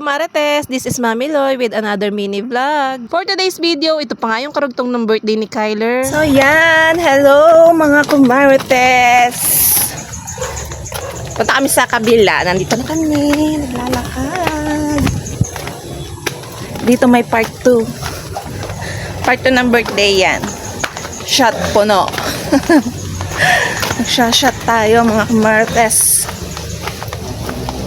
Kumarites! This is Mami Loy with another mini vlog. For today's video, ito pa nga yung karugtong ng birthday ni Kyler. So yan, hello mga kumarites. Punta kami sa kabila. Nandito na kami, naglalakad. Dito may part 2. Part 2 ng birthday yan. Shot puno. Nagsha-shot tayo mga kumarites.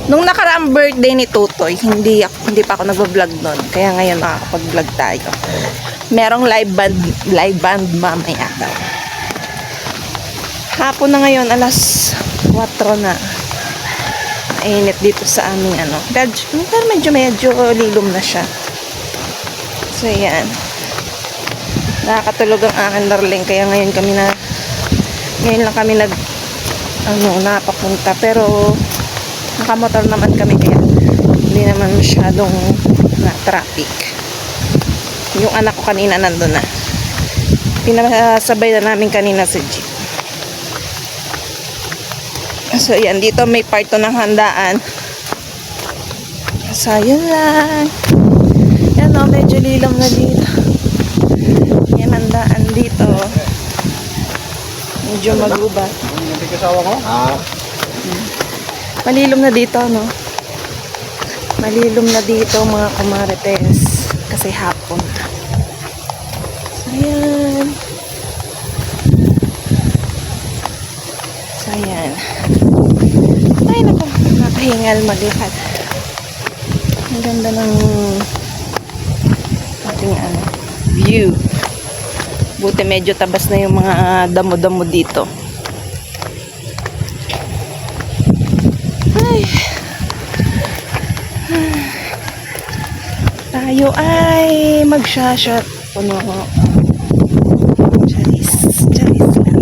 Nung nakaraang birthday ni Tutoy, hindi pa ako nagvo-vlog noon. Kaya ngayon nakakapag-vlog tayo. Merong live band mamaya daw. Hapon na ngayon, alas 4 na. Mainit dito sa aming pero medyo lilom na siya. So yan. Nakakatulog ang aking darling. Kaya ngayon lang kami napapunta. Pero nakamotor naman kami kaya hindi naman masyadong na traffic. Yung anak ko kanina nandun na. Pinasabay na namin kanina sa jeep. So yan, dito may part 2 ng handaan. So yun lang. Yan o, medyo lilom na dito. Yan handaan dito. Medyo magubat. Hindi kasawa ko? Malilom na dito, no? Malilom na dito, mga kumarites. Kasi hapon. So, ayan. So, ayan. Ay, naku. Nakahingal maglakad. Ang ganda ng ating view. Buti medyo tabas na yung mga damo-damo dito. Tayo ay magsha-shot puno. Charis lang.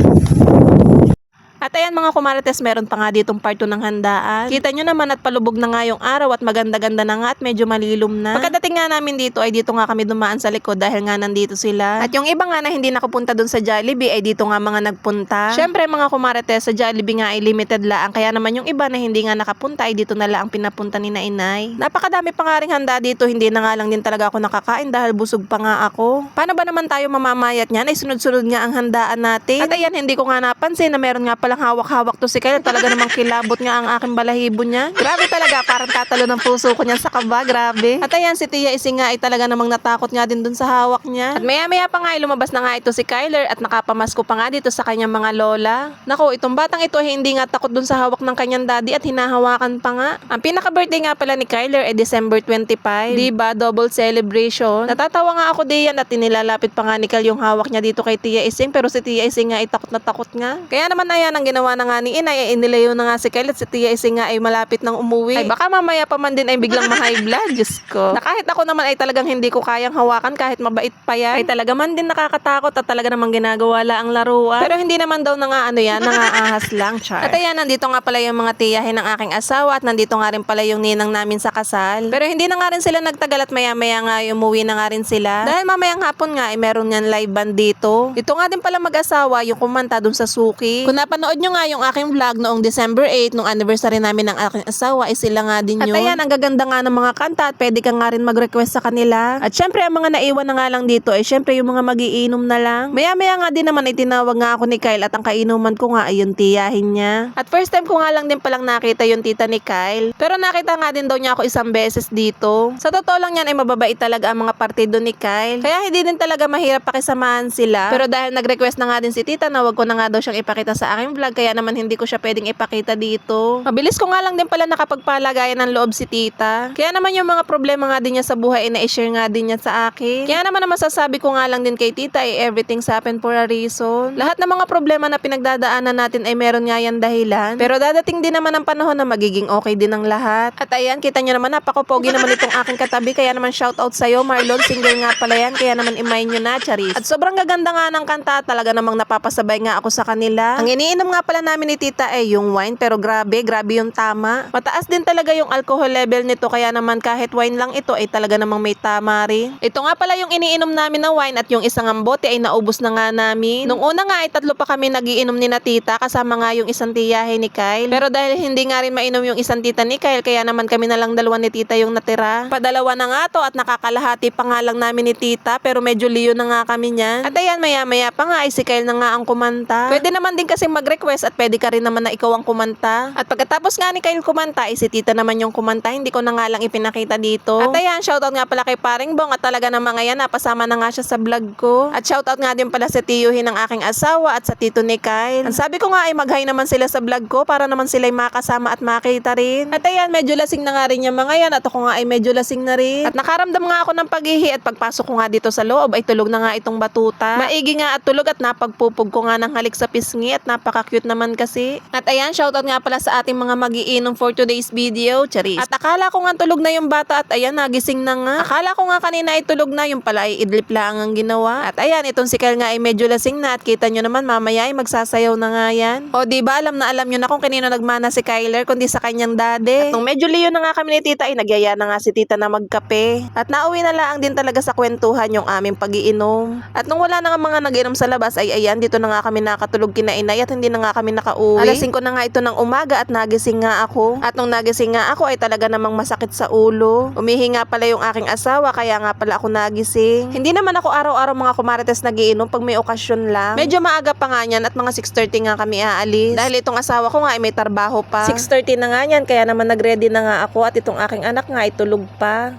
At ayan mga kumarites, meron pa nga ditong part 2 ng handaan. Kita nyo naman at palubog na nga yung araw at maganda-ganda na nga at medyo malilom na. Pagkadating nga namin dito ay dito nga kami dumaan sa likod dahil nga nandito sila. At yung iba nga na hindi nakapunta dun sa Jollibee ay dito nga mga nagpunta. Syempre mga kumarites, sa Jollibee nga ay limited lang. Kaya naman yung iba na hindi nga nakapunta ay dito na lang pinapunta ni Nainay. Napakadami pa nga ring handa dito, hindi na nga lang din talaga ako nakakain dahil busog pa nga ako. Paano ba naman tayo mamamayat niyan? Ay sunod-sunod nga ang handaan natin. At ayan, hindi ko nga napansin na meron nga palang hawak-hawak to si Kyle. Talaga namang kilabot nga ang aking balahibo niya. Grabe talaga, parang tatalo ng puso ko niya sa kaba, grabe. At ayan, si Tia Ising nga ay talaga namang natakot nga din dun sa hawak niya. At maya-maya pa nga ay lumabas na nga ito si Kyler at nakapamasko pa nga dito sa kanyang mga lola. Nako, itong batang ito ay hindi nga takot dun sa hawak ng kanyang daddy at hinahawakan pa nga. Ang pinaka-birthday nga pala ni Kyler ay December 25. Diba, double celebration. Natatawa nga ako diyan at inilalapit pa nga ni Kyle yung hawak niya dito kay Tia Ising, pero si Tia Ising nga ay takot na takot nga. Kaya naman ayan, ang ginawa na nga ni Inay ay inilayo na nga si Kyle at si Tia Ising nga ay malapit nang umuwi. Ay baka mamaya pa man din ay biglang ma-high blood, Diyos ko. Na kahit ako naman ay talagang hindi ko kayang hawakan kahit mabait pa yan. Ay talaga man din nakakatakot at talaga namang ginagawa la ang laruan. Pero hindi naman daw na nga nangaahas lang, char. At ayan, nandito nga pala yung mga tiyahin ng aking asawa at nandito nga rin pala yung ninang namin sa kasal. Pero hindi na nga rin sila nagtagal at maya-maya nga umuwi na nga rin sila. Dahil mamayang hapon nga ay meron nyan live band dito. Ito nga din pala mag-asawa yung kumanta dun sa Suki. Kung napanood nyo nga yung aking vlog noong December 8, nung anniversary namin ng aking asawa, ay sila nga din yun. At ayan, ang gaganda nga ng mga kanta at pwede ka nga rin mag-request sa kanila. At syempre, ang mga naiwan na nga lang dito ay syempre yung mga magiinom na lang. Maya-maya nga din naman ay tinawag nga ako ni Kyle at ang kainuman ko nga ay yung tiyahin niya. At first time ko nga lang din palang nakita yung tita ni Kyle. Pero nakita nga din daw niya ako isang beses dito. Sa totoo lang yan ay mababait talaga ang mga partido ni Kyle. Kaya hindi din talaga mahirap pakisamahan sila. Pero dahil nag-request na nga din si tita na wag ko na nga daw siyang ipakita sa aking vlog, kaya naman hindi ko siya pwedeng ipakita dito. Mabilis ko nga lang din pala nakapagpalagayan ng loob si tita. Kaya naman yung mga problema nga din niya sa buhay ay na-share nga din niya sa akin. Kaya naman ang masasabi ko nga lang din kay tita ay everything's happen for a reason. Lahat ng mga problema na pinagdadaanan natin ay meron nga yan dahilan. Pero dadating din naman ang panahon na magiging okay din ang lahat. At ayan, kita nyo naman, napakapogi naman itong aking katabi. Kaya naman shout out sa'yo, Marlon. Single nga pala yan. Kaya naman imay nyo na, Charis. At sobrang gaganda nga ng kanta. Talaga namang napapasabay nga ako sa kanila. Ang iniinom nga nga pala namin ni tita ay yung wine, pero grabe yung tama. Mataas din talaga yung alcohol level nito, kaya naman kahit wine lang ito ay talaga namang may tama rin. Ito nga pala yung iniinom namin na wine at yung isang bote ay naubos na nga namin. Nung una nga ay 3 pa kami nagiinom ni na tita, kasama nga yung isang tiyahe ni Kyle. Pero dahil hindi nga rin mainom yung isang tita ni Kyle, kaya naman kami na lang 2 ni tita yung natira. Padalawa na nga to at nakakalahati pa nga lang namin ni tita, pero medyo liyo na nga kami niyan. At ayan, maya pa nga ay si Kyle na nga ang kumanta. Pwede naman din kasi mag-request at pwede ka rin naman na ikaw ang kumanta. At pagkatapos nga ni Kyle kumanta, ay si tita naman yung kumanta, hindi ko na nga lang ipinakita dito. At ayan, shoutout nga pala kay Paring Bong, at talaga namang ngayon napasama na nga siya sa vlog ko. At shoutout nga din pala sa tiyuhin ng aking asawa at sa tito ni Kyle. Ang sabi ko nga ay mag-hi naman sila sa vlog ko para naman sila'y makasama at makita rin. At ayan, medyo lasing na nga rin yung mga yan at ako nga ay medyo lasing na rin. At nakaramdam nga ako ng pag-ihi at pagpasok ko nga dito sa loob ay tulog na nga itong batuta. Maigi nga at tulog at napagpupog ko nga ng halik sa pisngi at napaka-cute naman kasi. At ayan, shoutout nga pala sa ating mga magiinom for today's video, Charis. At akala ko nga tulog na yung bata at ayan, nagising na nga. Akala ko nga kanina ay tulog na, yung pala ay idlip lang ang ginawa. At ayan, itong si Kyle nga ay medyo lasing na at kita nyo naman mamaya ay magsasayaw na nga yan. O diba, alam nyo na kung kanino nagmana si Kyler kundi sa kanyang daddy. At nung medyo liyo na nga kami ni tita ay nagyaya na nga si tita na magkape. At nauwi na lang din talaga sa kwentuhan yung aming pag-iinom. At nung wala na nga mga nag-inom sa labas ay ayan, dito na nga kami nakatulog kina inay at hindi na nga kami nakauwi. Alas 5 na nga ito ng umaga at nagising nga ako. At nung nagising nga ako ay talaga namang masakit sa ulo. Umihi nga pala yung aking asawa kaya nga pala ako nagising. Hindi naman ako araw-araw mga kumarites nagiinom, pag may okasyon lang. Medyo maaga pa nga niyan at mga 6:30 nga kami aalis. Dahil itong asawa ko nga ay may trabaho pa. 6:30 na nga niyan kaya naman nagready na nga ako at itong aking anak nga ay tulog pa.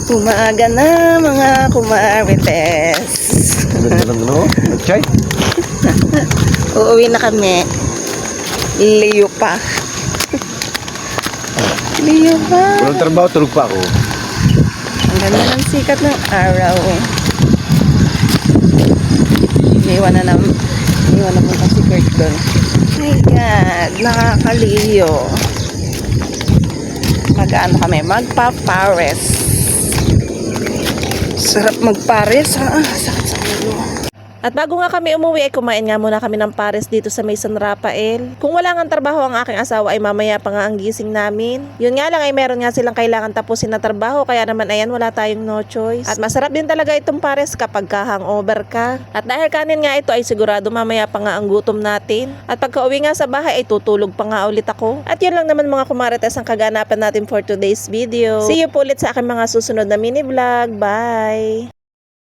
Umaga na mga kumarites. Ano? Chay? Uuwi na kami. Liyo pa. Liyo pa. Walang trabaho, tulog pa ako. Ang ganda ng sikat ng araw. Iwan na po kasi Kurt doon. My God, nakakaliyo. Mag-ano kami? Magpa-pares. Sarap magpares ha. Sakit sa ulo. At bago nga kami umuwi ay kumain nga muna kami ng pares dito sa may San Rafael. Kung wala nga trabaho ang aking asawa ay mamaya pa nga ang gising namin. Yun nga lang ay meron nga silang kailangan tapusin na trabaho kaya naman ayan wala tayong no choice. At masarap din talaga itong pares kapag hangover ka. At dahil kanin nga ito ay sigurado mamaya pa nga ang gutom natin. At pagka uwi nga sa bahay ay tutulog pa nga ulit ako. At yun lang naman mga kumarites ang kaganapan natin for today's video. See you po ulit sa aking mga susunod na mini vlog. Bye!